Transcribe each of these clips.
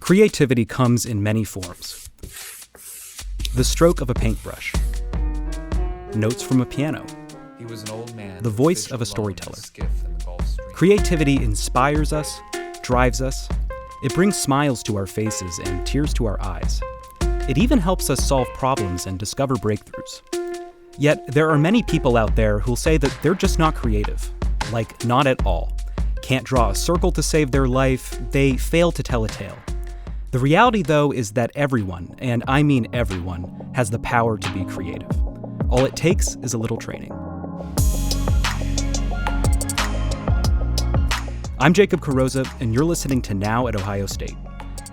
Creativity comes in many forms. The stroke of a paintbrush, notes from a piano, He was an old man, the voice of a storyteller. Creativity inspires us, drives us. It brings smiles to our faces and tears to our eyes. It even helps us solve problems and discover breakthroughs. Yet, there are many people out there who'll say that they're just not creative. Like, not at all. Can't draw a circle to save their life. They fail to tell a tale. The reality, though, is that everyone, and I mean everyone, has the power to be creative. All it takes is a little training. I'm Jacob Carosa, and you're listening to Now at Ohio State.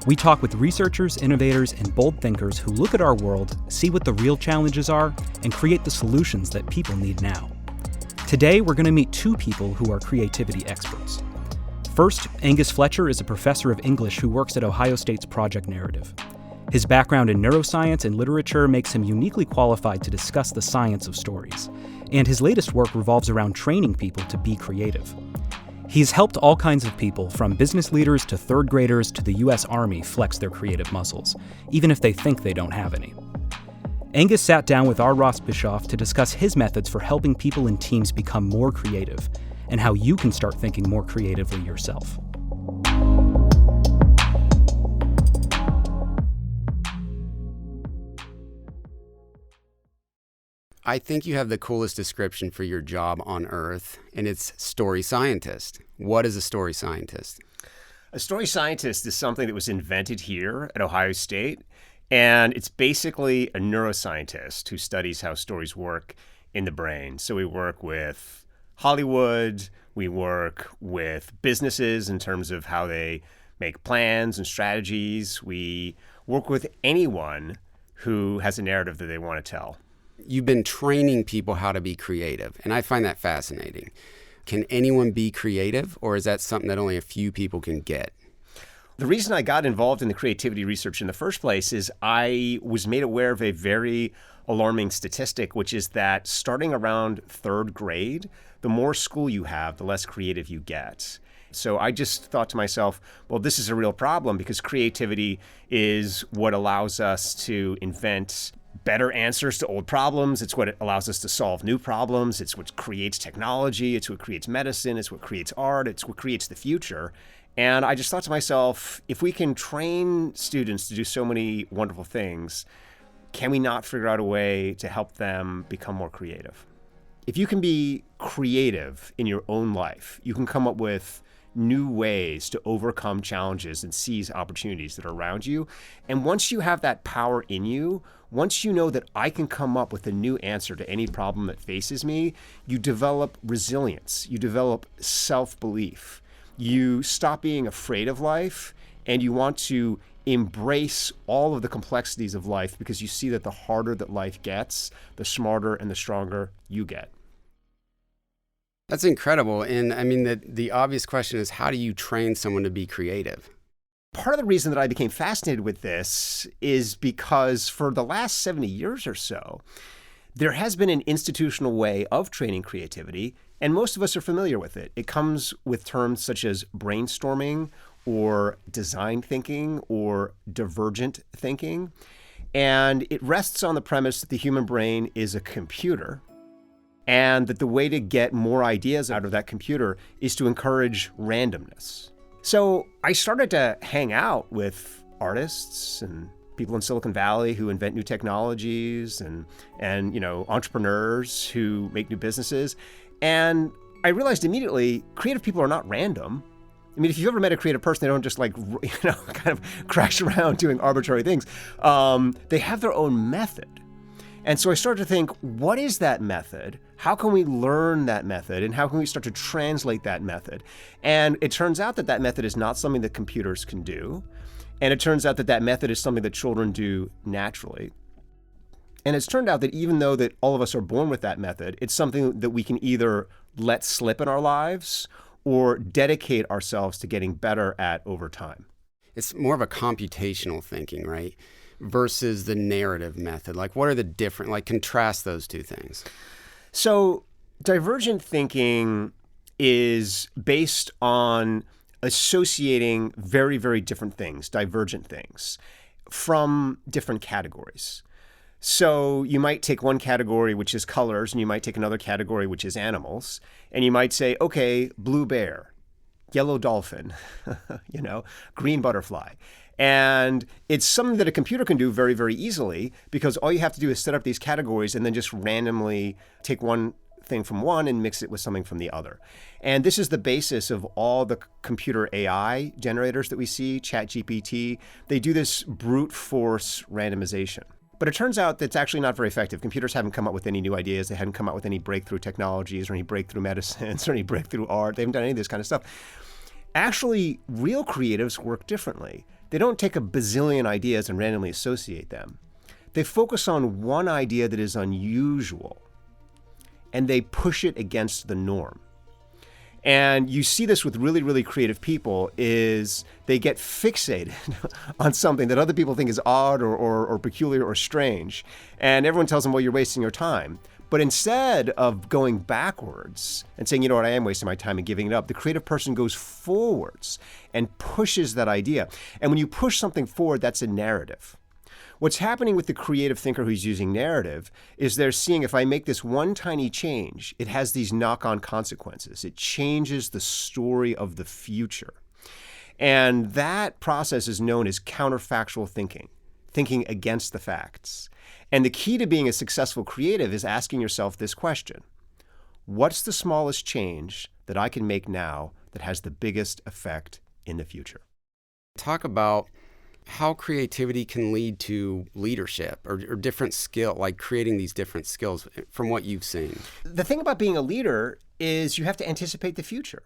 We talk with researchers, innovators, and bold thinkers who look at our world, see what the real challenges are, and create the solutions that people need now. Today, we're going to meet two people who are creativity experts. First, Angus Fletcher is a professor of English who works at Ohio State's Project Narrative. His background in neuroscience and literature makes him uniquely qualified to discuss the science of stories, and his latest work revolves around training people to be creative. He's helped all kinds of people, from business leaders to third graders to the U.S. Army, flex their creative muscles, even if they think they don't have any. Angus sat down with R. Ross Bischoff to discuss his methods for helping people and teams become more creative, and how you can start thinking more creatively yourself. I think you have the coolest description for your job on Earth, and it's story scientist. What is a story scientist? A story scientist is something that was invented here at Ohio State, and it's basically a neuroscientist who studies how stories work in the brain. So we work with Hollywood, we work with businesses in terms of how they make plans and strategies. We work with anyone who has a narrative that they want to tell. You've been training people how to be creative, and I find that fascinating. Can anyone be creative, or is that something that only a few people can get? The reason I got involved in the creativity research in the first place is I was made aware of a very alarming statistic, which is that starting around third grade, the more school you have, the less creative you get. So I just thought to myself, well, this is a real problem because creativity is what allows us to invent better answers to old problems. It's what allows us to solve new problems. It's what creates technology. It's what creates medicine. It's what creates art. It's what creates the future. And I just thought to myself, if we can train students to do so many wonderful things, can we not figure out a way to help them become more creative? If you can be creative in your own life, you can come up with new ways to overcome challenges and seize opportunities that are around you. And once you have that power in you, once you know that I can come up with a new answer to any problem that faces me, you develop resilience, you develop self-belief. You stop being afraid of life, and you want to embrace all of the complexities of life because you see that the harder that life gets, the smarter and the stronger you get. That's incredible. And I mean, the obvious question is, how do you train someone to be creative? Part of the reason that I became fascinated with this is because for the last 70 years or so, there has been an institutional way of training creativity, and most of us are familiar with it. It comes with terms such as brainstorming or design thinking or divergent thinking. And it rests on the premise that the human brain is a computer, and that the way to get more ideas out of that computer is to encourage randomness. So I started to hang out with artists and people in Silicon Valley who invent new technologies and entrepreneurs who make new businesses. And I realized immediately, creative people are not random. I mean, if you've ever met a creative person, they don't just kind of crash around doing arbitrary things. They have their own method. And so I started to think, what is that method? How can we learn that method? And how can we start to translate that method? And it turns out that that method is not something that computers can do. And it turns out that that method is something that children do naturally. And it's turned out that even though that all of us are born with that method, it's something that we can either let slip in our lives or dedicate ourselves to getting better at over time. It's more of a computational thinking, right? Versus the narrative method. Like, what are the different, contrast those two things? So divergent thinking is based on associating very, very different things, divergent things, from different categories. So you might take one category, which is colors, and you might take another category, which is animals, and you might say, okay, blue bear, yellow dolphin, green butterfly. And it's something that a computer can do very, very easily, because all you have to do is set up these categories and then just randomly take one thing from one and mix it with something from the other. And this is the basis of all the computer AI generators that we see, ChatGPT. They do this brute force randomization. But it turns out that it's actually not very effective. Computers haven't come up with any new ideas. They hadn't come up with any breakthrough technologies or any breakthrough medicines or any breakthrough art. They haven't done any of this kind of stuff. Actually, real creatives work differently. They don't take a bazillion ideas and randomly associate them. They focus on one idea that is unusual, and they push it against the norm. And you see this with really, really creative people, is they get fixated on something that other people think is odd or peculiar or strange. And everyone tells them, well, you're wasting your time. But instead of going backwards and saying, you know what, I am wasting my time and giving it up, the creative person goes forwards and pushes that idea. And when you push something forward, that's a narrative. What's happening with the creative thinker who's using narrative is they're seeing, if I make this one tiny change, it has these knock-on consequences. It changes the story of the future. And that process is known as counterfactual thinking, thinking against the facts. And the key to being a successful creative is asking yourself this question: what's the smallest change that I can make now that has the biggest effect in the future? Talk about how creativity can lead to leadership or different skill, like creating these different skills from what you've seen. The thing about being a leader is you have to anticipate the future.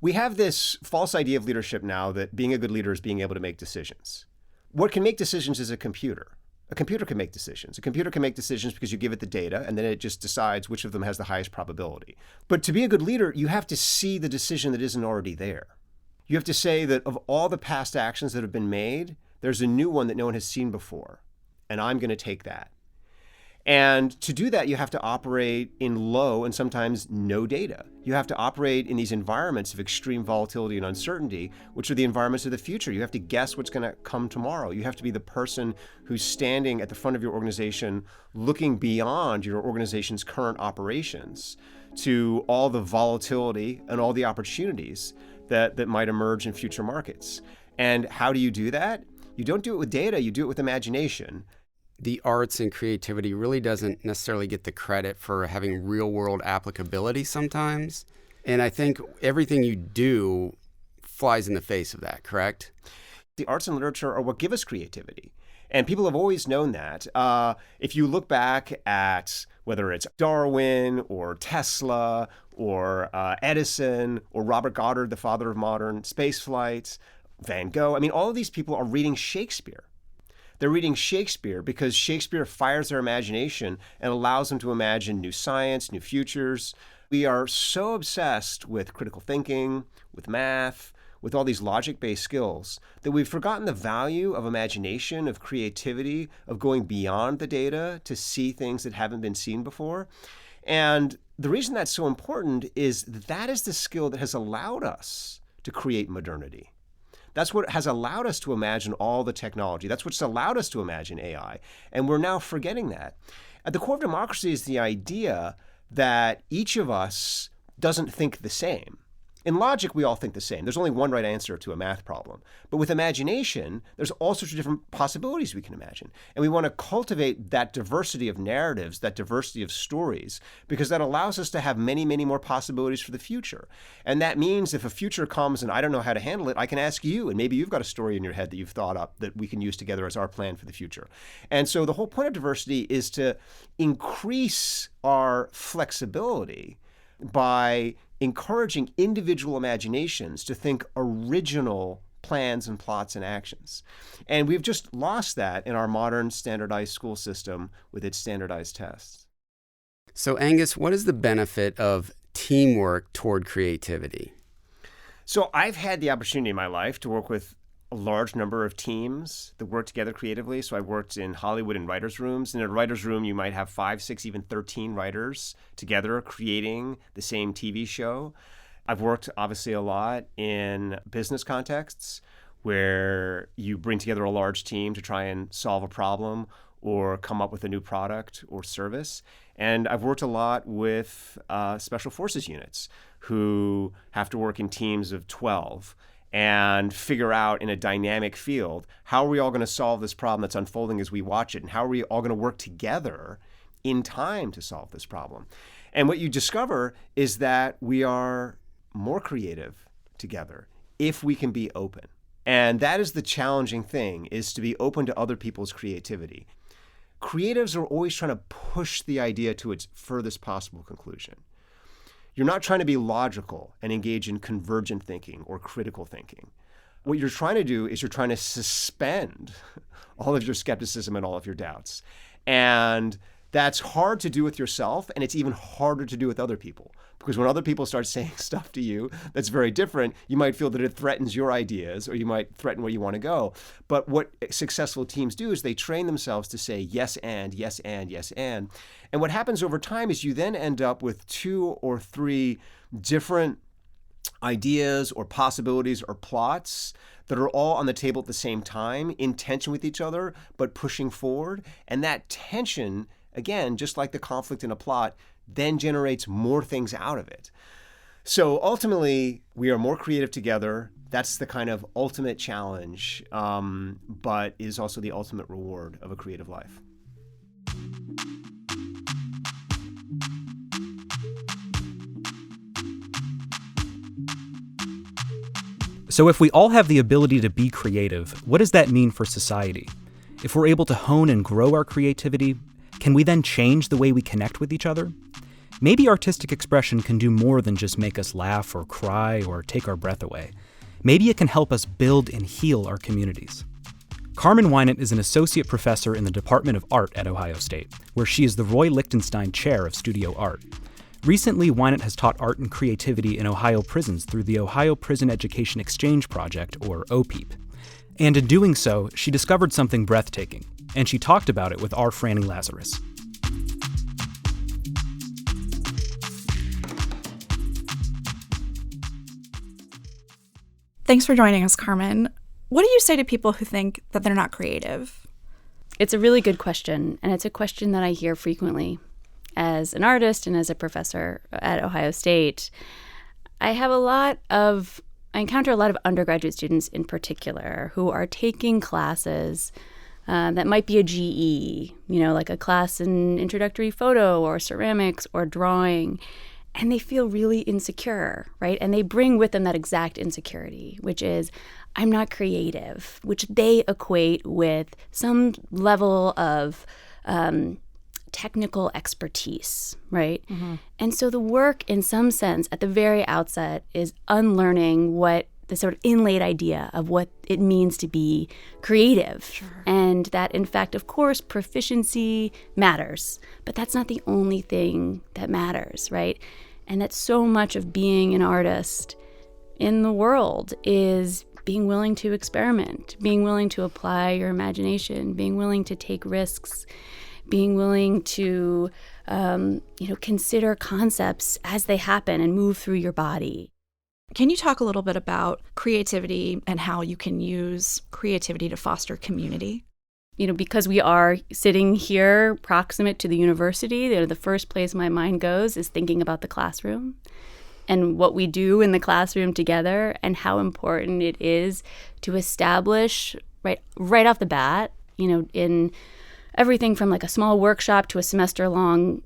We have this false idea of leadership now that being a good leader is being able to make decisions. What can make decisions is a computer. A computer can make decisions. A computer can make decisions because you give it the data and then it just decides which of them has the highest probability. But to be a good leader, you have to see the decision that isn't already there. You have to say that of all the past actions that have been made, there's a new one that no one has seen before, and I'm going to take that. And to do that, you have to operate in low and sometimes no data. You have to operate in these environments of extreme volatility and uncertainty, which are the environments of the future. You have to guess what's going to come tomorrow. You have to be the person who's standing at the front of your organization, looking beyond your organization's current operations to all the volatility and all the opportunities that might emerge in future markets. And how do you do that? You don't do it with data, you do it with imagination. The arts and creativity really doesn't necessarily get the credit for having real world applicability sometimes. And I think everything you do flies in the face of that, correct? The arts and literature are what give us creativity. And people have always known that. If you look back at whether it's Darwin or Tesla or Edison or Robert Goddard, the father of modern spaceflight, Van Gogh, I mean, all of these people are reading Shakespeare. They're reading Shakespeare because Shakespeare fires their imagination and allows them to imagine new science, new futures. We are so obsessed with critical thinking, with math, with all these logic-based skills that we've forgotten the value of imagination, of creativity, of going beyond the data to see things that haven't been seen before. And the reason that's so important is that is the skill that has allowed us to create modernity. That's what has allowed us to imagine all the technology. That's what's allowed us to imagine AI. And we're now forgetting that. At the core of democracy is the idea that each of us doesn't think the same. In logic, we all think the same. There's only one right answer to a math problem. But with imagination, there's all sorts of different possibilities we can imagine. And we want to cultivate that diversity of narratives, that diversity of stories, because that allows us to have many, many more possibilities for the future. And that means if a future comes and I don't know how to handle it, I can ask you, and maybe you've got a story in your head that you've thought up that we can use together as our plan for the future. And so the whole point of diversity is to increase our flexibility by encouraging individual imaginations to think original plans and plots and actions. And we've just lost that in our modern standardized school system with its standardized tests. So Angus, what is the benefit of teamwork toward creativity? So I've had the opportunity in my life to work with a large number of teams that work together creatively. So I've worked in Hollywood in writers' rooms. In a writers' room, you might have 5, 6, even 13 writers together creating the same TV show. I've worked obviously a lot in business contexts where you bring together a large team to try and solve a problem or come up with a new product or service. And I've worked a lot with special forces units who have to work in teams of 12 and figure out in a dynamic field, how are we all going to solve this problem that's unfolding as we watch it? And how are we all going to work together in time to solve this problem? And what you discover is that we are more creative together if we can be open. And that is the challenging thing, is to be open to other people's creativity. Creatives are always trying to push the idea to its furthest possible conclusion. You're not trying to be logical and engage in convergent thinking or critical thinking. What you're trying to do is you're trying to suspend all of your skepticism and all of your doubts. And that's hard to do with yourself, and it's even harder to do with other people. Because when other people start saying stuff to you that's very different, you might feel that it threatens your ideas, or you might threaten where you want to go. But what successful teams do is they train themselves to say yes and, yes and, yes and. And what happens over time is you then end up with 2 or 3 different ideas or possibilities or plots that are all on the table at the same time, in tension with each other, but pushing forward. And that tension, again, just like the conflict in a plot, then generates more things out of it. So ultimately, we are more creative together. That's the kind of ultimate challenge, but is also the ultimate reward of a creative life. So if we all have the ability to be creative, what does that mean for society? If we're able to hone and grow our creativity, can we then change the way we connect with each other? Maybe artistic expression can do more than just make us laugh or cry or take our breath away. Maybe it can help us build and heal our communities. Carmen Wynant is an associate professor in the Department of Art at Ohio State, where she is the Roy Lichtenstein Chair of Studio Art. Recently, Wynant has taught art and creativity in Ohio prisons through the Ohio Prison Education Exchange Project, or OPEEP. And in doing so, she discovered something breathtaking, and she talked about it with our Franny Lazarus. Thanks for joining us, Carmen. What do you say to people who think that they're not creative? It's a really good question, and it's a question that I hear frequently. As an artist and as a professor at Ohio State, I encounter a lot of undergraduate students in particular who are taking classes that might be a GE, like a class in introductory photo or ceramics or drawing, and they feel really insecure, right? And they bring with them that exact insecurity, which is, I'm not creative, which they equate with some level of technical expertise, right? Mm-hmm. And so the work, in some sense, at the very outset, is unlearning what the sort of inlaid idea of what it means to be creative. Sure. And that, in fact, of course, proficiency matters, but that's not the only thing that matters, right? And that so much of being an artist in the world is being willing to experiment, being willing to apply your imagination, being willing to take risks, being willing to, consider concepts as they happen and move through your body. Can you talk a little bit about creativity and how you can use creativity to foster community? Because we are sitting here proximate to the university, the first place my mind goes is thinking about the classroom and what we do in the classroom together and how important it is to establish right off the bat, in everything from like a small workshop to a semester-long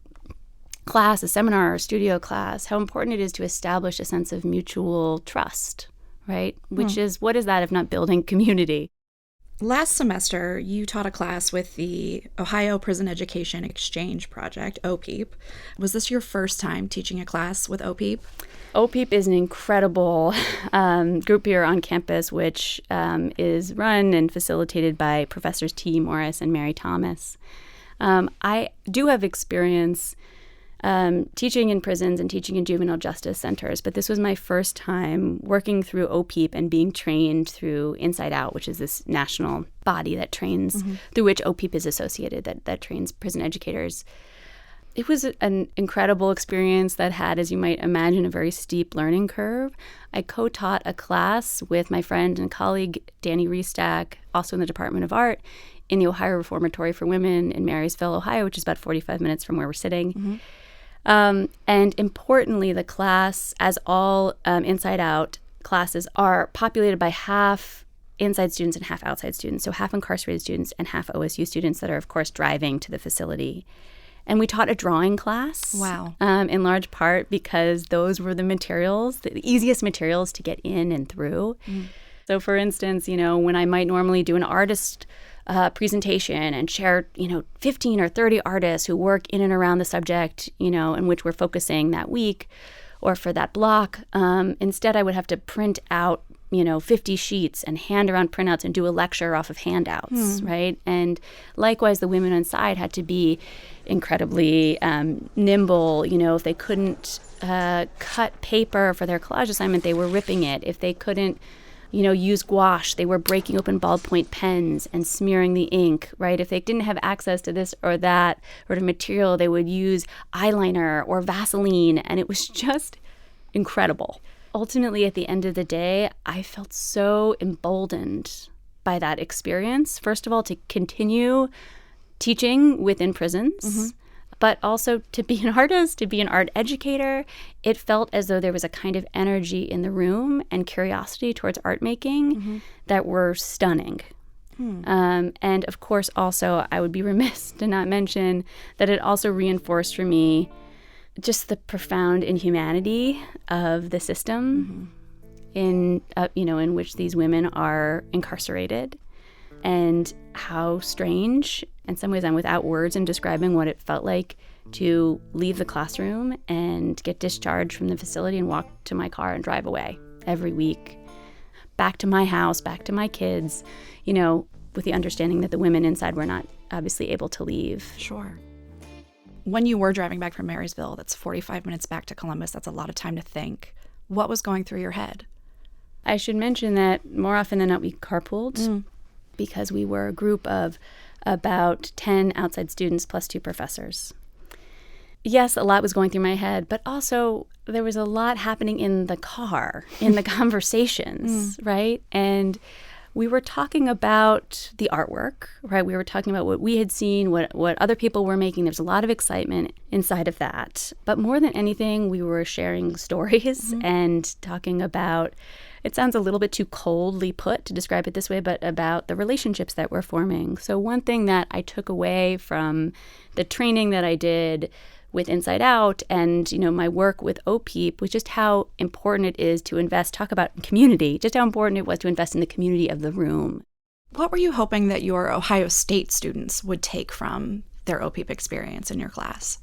class, a seminar or studio class, how important it is to establish a sense of mutual trust, right? Which is, what is that if not building community? Last semester, you taught a class with the Ohio Prison Education Exchange Project, OPEEP. Was this your first time teaching a class with OPEEP? OPEEP is an incredible group here on campus, which is run and facilitated by Professors T. Morris and Mary Thomas. I do have experience teaching in prisons and teaching in juvenile justice centers, but this was my first time working through OPEEP and being trained through Inside Out, which is this national body that trains, through which OPEEP is associated, that trains prison educators. It was an incredible experience that had, as you might imagine, a very steep learning curve. I co-taught a class with my friend and colleague, Danny Restack, also in the Department of Art, in the Ohio Reformatory for Women in Marysville, Ohio, which is about 45 minutes from where we're sitting. And importantly, the class, as all Inside Out classes, are populated by half inside students and half outside students. So half incarcerated students and half OSU students that are, of course, driving to the facility. And we taught a drawing class. Wow. In large part because those were the materials, the easiest materials to get in and through. So for instance, when I might normally do an artist presentation and share, 15 or 30 artists who work in and around the subject, in which we're focusing that week or for that block, instead I would have to print out 50 sheets and hand around printouts and do a lecture off of handouts, right? And likewise, the women inside had to be incredibly nimble. If they couldn't cut paper for their collage assignment, they were ripping it. If they couldn't, use gouache, they were breaking open ballpoint pens and smearing the ink, right? If they didn't have access to this or that sort of material, they would use eyeliner or Vaseline, and it was just incredible. Ultimately, at the end of the day, I felt so emboldened by that experience. First of all, to continue teaching within prisons, but also to be an artist, to be an art educator. It felt as though there was a kind of energy in the room and curiosity towards art making that were stunning. And of course, also, I would be remiss to not mention that it also reinforced for me just the profound inhumanity of the system in which these women are incarcerated, and how strange. In some ways, I'm without words in describing what it felt like to leave the classroom and get discharged from the facility and walk to my car and drive away every week, back to my house, back to my kids, with the understanding that the women inside were not obviously able to leave. Sure. When you were driving back from Marysville, that's 45 minutes back to Columbus. That's a lot of time to think. What was going through your head? I should mention that more often than not, we carpooled because we were a group of about 10 outside students plus 2 professors. Yes, a lot was going through my head, but also there was a lot happening in the car, in the conversations, right? And we were talking about the artwork, right? We were talking about what we had seen, what other people were making. There's a lot of excitement inside of that. But more than anything, we were sharing stories and talking about, it sounds a little bit too coldly put to describe it this way, but about the relationships that we're forming. So one thing that I took away from the training that I did with Inside Out and, my work with OPEEP was just how important it is to invest, talk about community, just how important it was to invest in the community of the room. What were you hoping that your Ohio State students would take from their OPEEP experience in your class?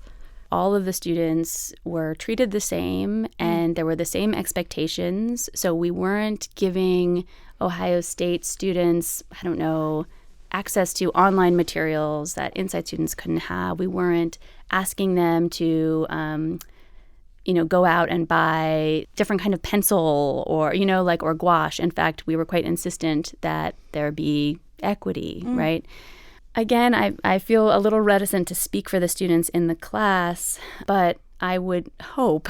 All of the students were treated the same and there were the same expectations. So we weren't giving Ohio State students, access to online materials that Inside students couldn't have. We weren't asking them to, go out and buy different kind of pencil or, or gouache. In fact, we were quite insistent that there be equity, right? Again, I feel a little reticent to speak for the students in the class, but I would hope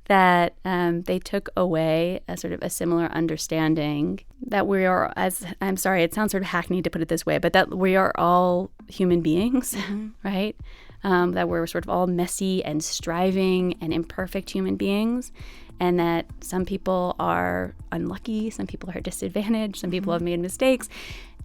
that they took away a sort of a similar understanding that we are, I'm sorry, it sounds sort of hackneyed to put it this way, but that we are all human beings, right? That we're sort of all messy and striving and imperfect human beings, and that some people are unlucky, some people are disadvantaged, some people have made mistakes,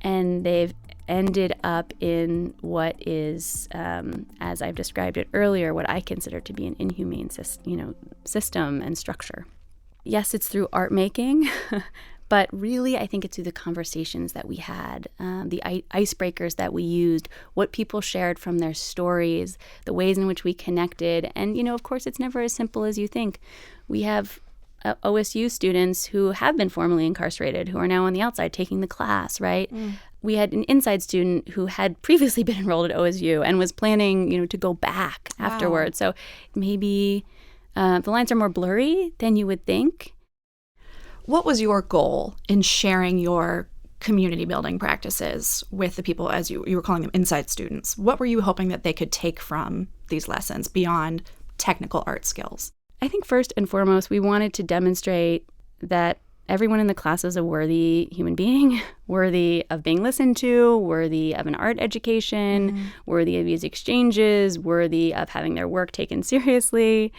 and they've ended up in what is, as I've described it earlier, what I consider to be an inhumane system and structure. Yes, it's through art making, but really I think it's through the conversations that we had, the icebreakers that we used, what people shared from their stories, the ways in which we connected. And, of course, it's never as simple as you think. We have OSU students who have been formerly incarcerated who are now on the outside taking the class, right? We had an inside student who had previously been enrolled at OSU and was planning, to go back afterwards. So maybe the lines are more blurry than you would think. What was your goal in sharing your community building practices with the people, as you were calling them, inside students? What were you hoping that they could take from these lessons beyond technical art skills? I think first and foremost, we wanted to demonstrate that everyone in the class is a worthy human being, worthy of being listened to, worthy of an art education, worthy of these exchanges, worthy of having their work taken seriously.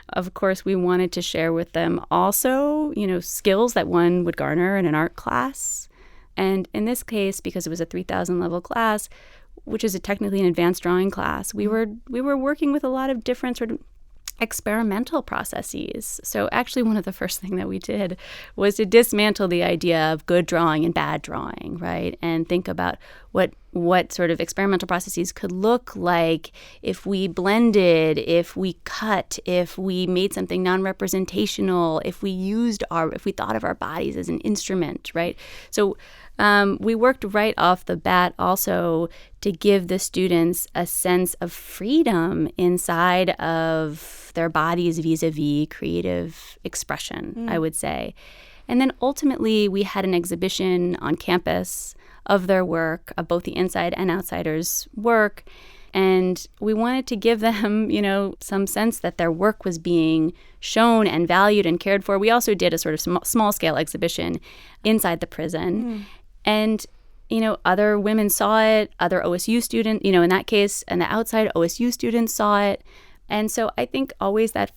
Of course, we wanted to share with them also, skills that one would garner in an art class. And in this case, because it was a 3,000 level class, which is technically an advanced drawing class, we were working with a lot of different sort of experimental processes. So actually one of the first things that we did was to dismantle the idea of good drawing and bad drawing, right? And think about what sort of experimental processes could look like if we blended, if we cut, if we made something non-representational, if we thought of our bodies as an instrument, right? So we worked right off the bat also to give the students a sense of freedom inside of their bodies vis-a-vis creative expression, I would say. And then ultimately, we had an exhibition on campus of their work, of both the inside and outsiders' work. And we wanted to give them, some sense that their work was being shown and valued and cared for. We also did a sort of small-scale exhibition inside the prison. And, other women saw it, other OSU students, in that case, and the outside OSU students saw it. And so I think always I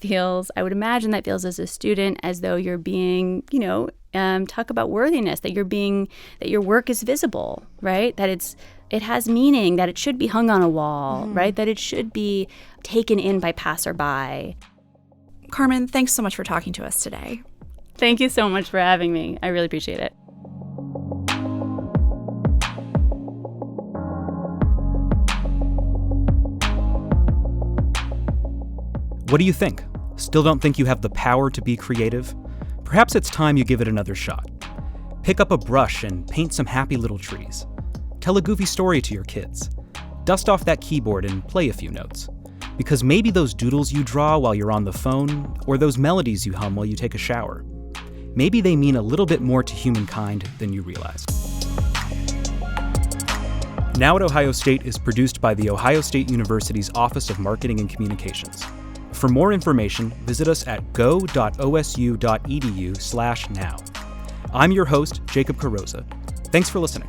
would imagine that feels as a student as though you're being, talk about worthiness, that your work is visible, right? That it has meaning, that it should be hung on a wall, right? That it should be taken in by passerby. Carmen, thanks so much for talking to us today. Thank you so much for having me. I really appreciate it. What do you think? Still don't think you have the power to be creative? Perhaps it's time you give it another shot. Pick up a brush and paint some happy little trees. Tell a goofy story to your kids. Dust off that keyboard and play a few notes. Because maybe those doodles you draw while you're on the phone, or those melodies you hum while you take a shower, maybe they mean a little bit more to humankind than you realize. Now at Ohio State is produced by the Ohio State University's Office of Marketing and Communications. For more information, visit us at go.osu.edu/now. I'm your host, Jacob Carosa. Thanks for listening.